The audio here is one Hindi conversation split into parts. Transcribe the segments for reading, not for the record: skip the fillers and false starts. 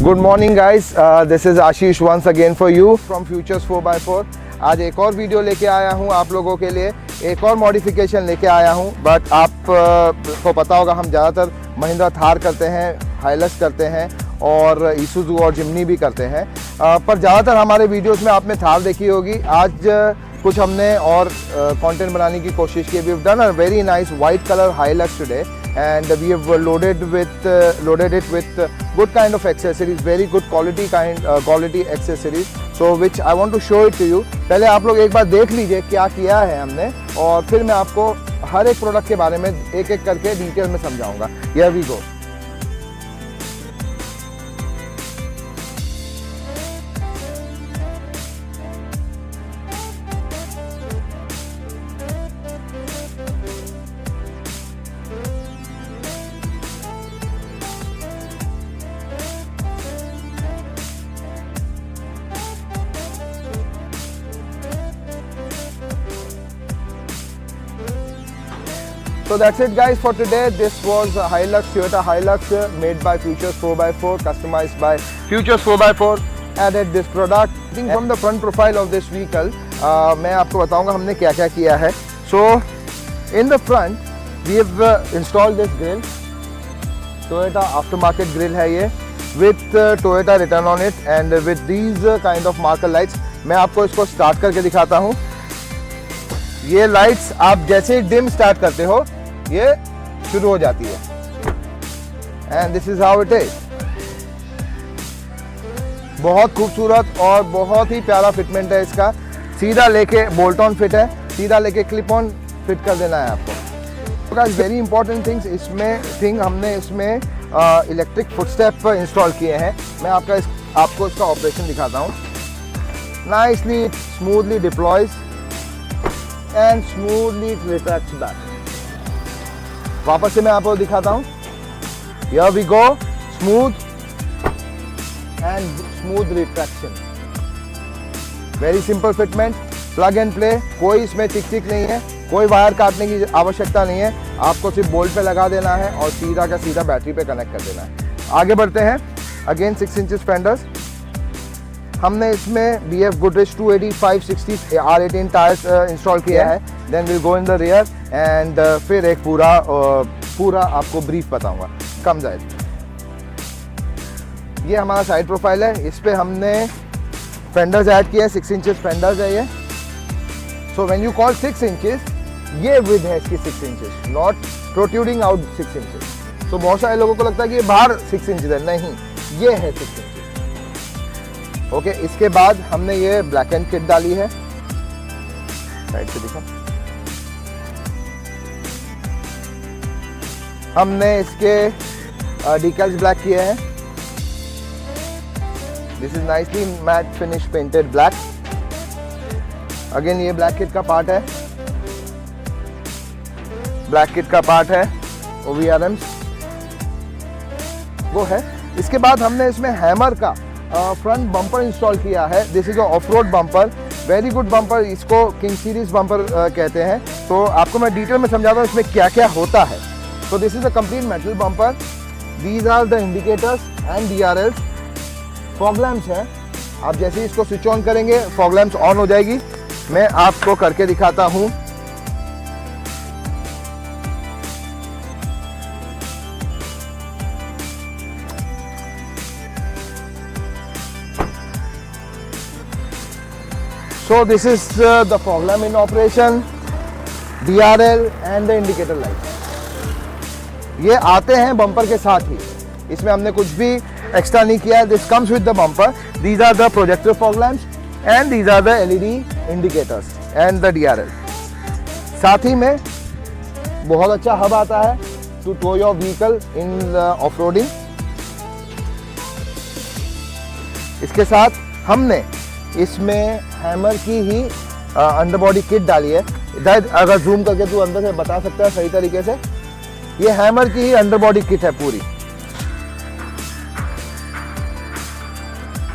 Good morning guys, this is Ashish once again for you from Futures 4x4। आज एक और वीडियो लेके आया हूँ आप लोगों के लिए, एक और मॉडिफिकेशन लेके आया हूँ। बट आप को पता होगा हम ज़्यादातर महिंद्रा थार करते हैं, हाइलक्स करते हैं और ईसुज़ू और जिम्नी भी करते हैं, पर ज़्यादातर हमारे वीडियोस में आपने थार देखी होगी। आज कुछ हमने और कंटेंट बनाने की कोशिश की। We have done a very nice white colour Hilux today and we have loaded it with good kind of accessories, very good quality accessories, so which I want to show it to you। पहले आप लोग एक बार देख लीजिए क्या किया है हमने, और फिर मैं आपको हर एक प्रोडक्ट के बारे में एक एक करके डिटेल में समझाऊंगा। Here we go। So that's it guys for today. This was a Hilux, Toyota Hilux, made by Futures 4x4, customized by Futures 4x4, added this product। I think from the front profile of this vehicle, मैं आपको बताऊंगा हमने क्या क्या किया है। So in the front we have installed this grill, Toyota aftermarket grill है ये, with Toyota written on it and with these kind of marker lights। मैं आपको इसको स्टार्ट करके दिखाता हूँ। ये लाइट्स आप जैसे डिम स्टार्ट करते हो ये शुरू हो जाती है, and this is how it is. बहुत खूबसूरत और बहुत ही प्यारा फिटमेंट है इसका। सीधा लेके बोल्ट ऑन फिट है, सीधा लेके क्लिप ऑन फिट कर देना है आपको। गाइस वेरी इंपॉर्टेंट थिंग हमने इसमें इलेक्ट्रिक फुटस्टेप इंस्टॉल किए हैं। मैं आपको इसका ऑपरेशन दिखाता हूँ। Nicely smoothly deploys and smoothly retracts back। वापस से मैं आपको दिखाता हूँ। Here we go, smooth and smooth retraction। Very simple fitment, plug and play। कोई इसमें टिक नहीं है, कोई वायर काटने की आवश्यकता नहीं है। आपको सिर्फ बोल्ट पे लगा देना है और सीधा का सीधा बैटरी पे कनेक्ट कर देना है। आगे बढ़ते हैं। Again 6 inches fenders. हमने इसमें BF Goodrich 285/60 R18 tyres install किया है। Then will go in the rear end फिर एक पूरा आपको ब्रीफ बताऊंगा। कम जाए, ये हमारा साइड प्रोफाइल है। इस पे हमने फेंडर्स ऐड किया है, 6 इंचेस फेंडर्स है ये। So when you call 6 inches, ये विड्थ है इसकी 6 inches, not protruding out 6 inches. तो बहुत सारे लोगों को लगता है कि ये बाहर 6 इंचेस है, नहीं, ये है 6 इंचेस। ओके, इसके बाद हमने ये ब्लैक एंड किट डाली है। साइड से दिखा, हमने इसके डिकल्स ब्लैक किए हैं। This is nicely matte finish painted black. Again ये ब्लैक किट का पार्ट है, ब्लैक किट का पार्ट है। OVRMs वो है। इसके बाद हमने इसमें हैमर का फ्रंट बम्पर इंस्टॉल किया है। This is of road bumper, very good bumper. इसको किंग सीरीज बम्पर कहते हैं। तो आपको मैं डिटेल में समझाता हूँ इसमें क्या क्या होता है। तो this is a complete metal bumper. These are the indicators and DRLs। Fog lamps हैं, आप जैसे ही इसको स्विच ऑन करेंगे फॉग लैम्प्स ऑन हो जाएगी। मैं आपको करके दिखाता हूँ। So this is the fog lamp in operation, DRL and the indicator light। ये आते हैं बम्पर के साथ ही, इसमें हमने कुछ भी एक्स्ट्रा नहीं किया है। This comes with the bumper. These are the projector fog lamps and these are the LED indicators and the DRL। साथ ही में बहुत अच्छा हब आता है to tow your vehicle in off-roading। इसके साथ हमने इसमें हैमर की ही अंडर बॉडी किट डाली है। इधर अगर जूम करके तू अंदर से बता सकता है सही तरीके से, ये हैमर की ही अंडर बॉडी किट है पूरी,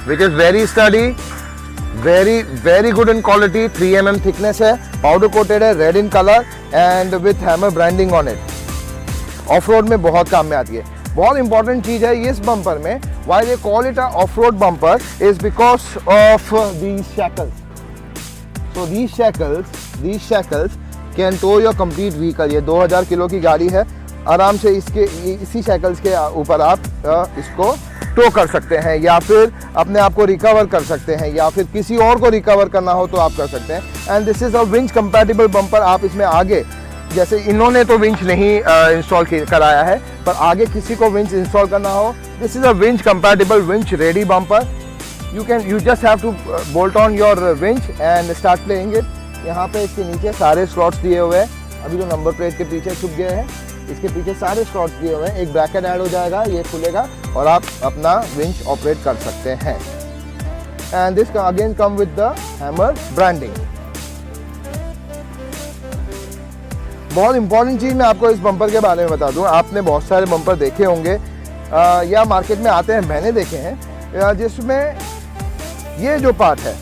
which is very study, very good in quality. 3 mm thickness है, पाउडर कोटेड है, red in colour and with hammer branding on it. Of road में बहुत काम में आती है। बहुत इंपॉर्टेंट चीज़ है इस बम्पर में, why they call it a of road bumper is because of these shackles. So these shackles can tow your complete vehicle. ये 2000 किलो की गाड़ी है, आराम से इसी शैकल्स के ऊपर आप इसको टो कर सकते हैं, या फिर अपने आप को रिकवर कर सकते हैं, या फिर किसी और को रिकवर करना हो तो आप कर सकते हैं. And this is a winch compatible bumper. आप इसमें आगे, जैसे इन्होंने तो विंच नहीं इंस्टॉल कराया है, पर आगे किसी को विंच इंस्टॉल करना हो, this is a winch compatible, winch ready bumper. You just have to bolt on your winch and start playing it. यहाँ पे इसके नीचे सारे स्लॉट्स दिए हुए हैं, अभी जो नंबर प्लेट के पीछे छुप गए हैं, इसके पीछे सारे स्लॉट्स दिए हुए हैं. एक ब्रैकेट ऐड हो जाएगा, ये खुलेगा और आप अपना विंच ऑपरेट कर सकते हैं. And this again come with the hammer branding. बहुत इंपॉर्टेंट चीज़ मैं आपको इस बम्पर के बारे में बता दूं. आपने बहुत सारे बम्पर देखे होंगे या मार्केट में आते हैं, मैंने देखे हैं, जिसमें ये जो पार्ट है,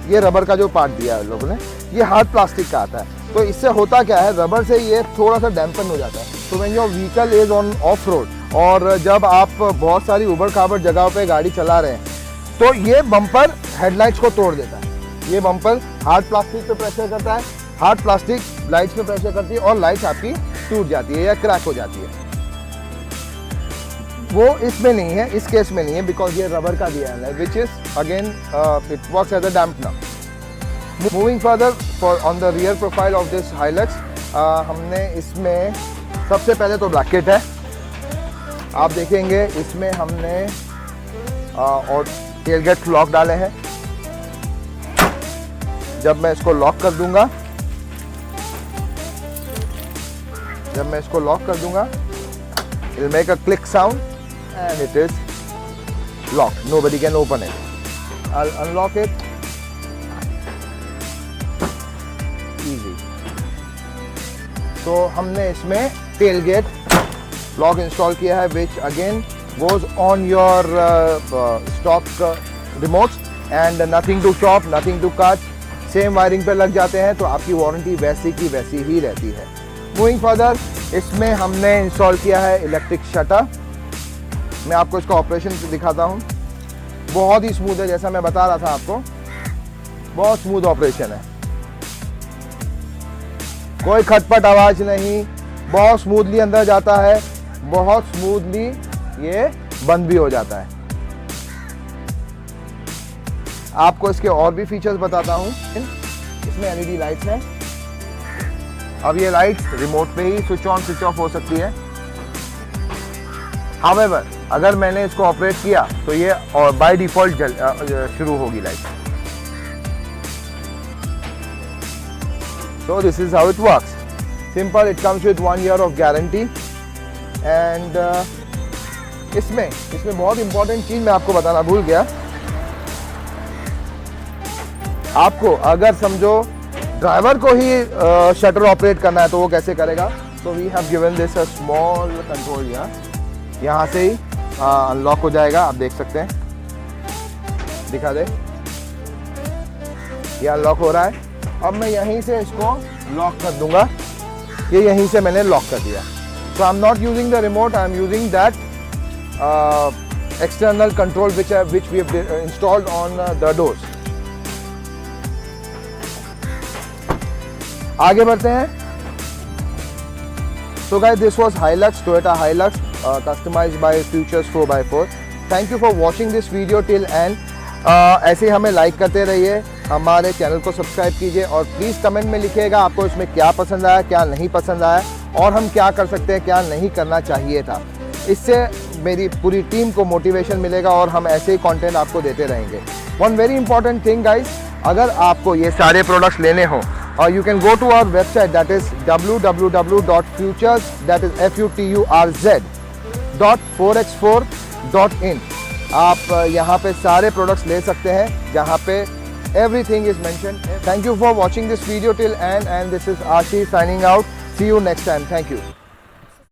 ये रबर का जो पार्ट दिया है लोगों ने, ये हार्ड प्लास्टिक का आता है. तो इससे होता क्या है, रबर से ये थोड़ा सा डैम्पन हो जाता है. तो when your vehicle is on off road, और जब आप बहुत सारी उबड़ खाबड़ जगहों पे गाड़ी चला रहे हैं, तो ये बम्पर हेडलाइट्स को तोड़ देता है. ये बम्पर हार्ड प्लास्टिक पे प्रेशर करता है, हार्ड प्लास्टिक लाइट्स पे प्रेशर करती है और लाइट्स आपकी टूट जाती है या क्रैक हो जाती है. वो इसमें नहीं है, इस केस में नहीं है, बिकॉज ये रबर का दिया है, which is again it works as a dampener. Moving further for on the rear profile of this Hilux, हमने इसमें सबसे पहले तो ब्रैकेट है. आप देखेंगे इसमें हमने और टेलगेट लॉक डाले हैं. जब मैं इसको लॉक कर दूंगा, it will make a click sound and it is locked. Nobody can open it. I'll unlock it. Easy. तो हमने इसमें tailgate lock इंस्टॉल किया है, which again goes on your stock remotes and nothing to chop, nothing to cut. Same wiring पे लग जाते हैं, तो आपकी वारंटी वैसी की वैसी ही रहती है. मूविंग फर्दर, इसमें हमने इंस्टॉल किया है इलेक्ट्रिक शटर. मैं आपको इसका ऑपरेशन दिखाता हूँ. बहुत ही स्मूथ है, जैसा मैं बता रहा था आपको, बहुत स्मूथ ऑपरेशन है, कोई खटपट आवाज नहीं, बहुत स्मूथली अंदर जाता है, बहुत स्मूथली ये बंद भी हो जाता है. आपको इसके और भी फीचर्स बताता हूँ. इसमें एलईडी लाइट्स हैं. अब ये लाइट्स रिमोट पे ही स्विच ऑन स्विच ऑफ हो सकती है. हाउएवर, अगर मैंने इसको ऑपरेट किया तो ये और बाय डिफॉल्ट शुरू होगी light. So this is how it works. Simple. It comes with 1 year of guarantee. And इसमें बहुत इंपॉर्टेंट चीज मैं आपको बताना भूल गया. आपको अगर समझो ड्राइवर को ही शटर ऑपरेट करना है तो वो कैसे करेगा. तो we have given this a small control. यहाँ से ही अनलॉक हो जाएगा. आप देख सकते हैं, दिखा दे, ये अनलॉक हो रहा है. अब मैं यहीं से इसको लॉक कर दूंगा. ये यहीं से मैंने लॉक कर दिया. So I am not using the remote, I am using that external control which we have installed on the doors. आगे बढ़ते हैं. So guys, this was Hilux, Toyota Hilux, customized by Futures 4x4. Thank you for watching this video till end. ऐसे हमें लाइक करते रहिए, हमारे चैनल को सब्सक्राइब कीजिए और प्लीज़ कमेंट में लिखिएगा आपको इसमें क्या पसंद आया, क्या नहीं पसंद आया, और हम क्या कर सकते हैं, क्या नहीं करना चाहिए था. इससे मेरी पूरी टीम को मोटिवेशन मिलेगा और हम ऐसे ही कंटेंट आपको देते रहेंगे. One very important thing guys, अगर आपको ये सारे प्रोडक्ट्स लेने हों, you can go to our website, that is www.futures, that is futurz.4x4.in. आप यहाँ पे सारे प्रोडक्ट्स ले सकते हैं जहाँ पे everything is mentioned. Thank you for watching this video till end, and this is Ashish signing out. See you next time. Thank you.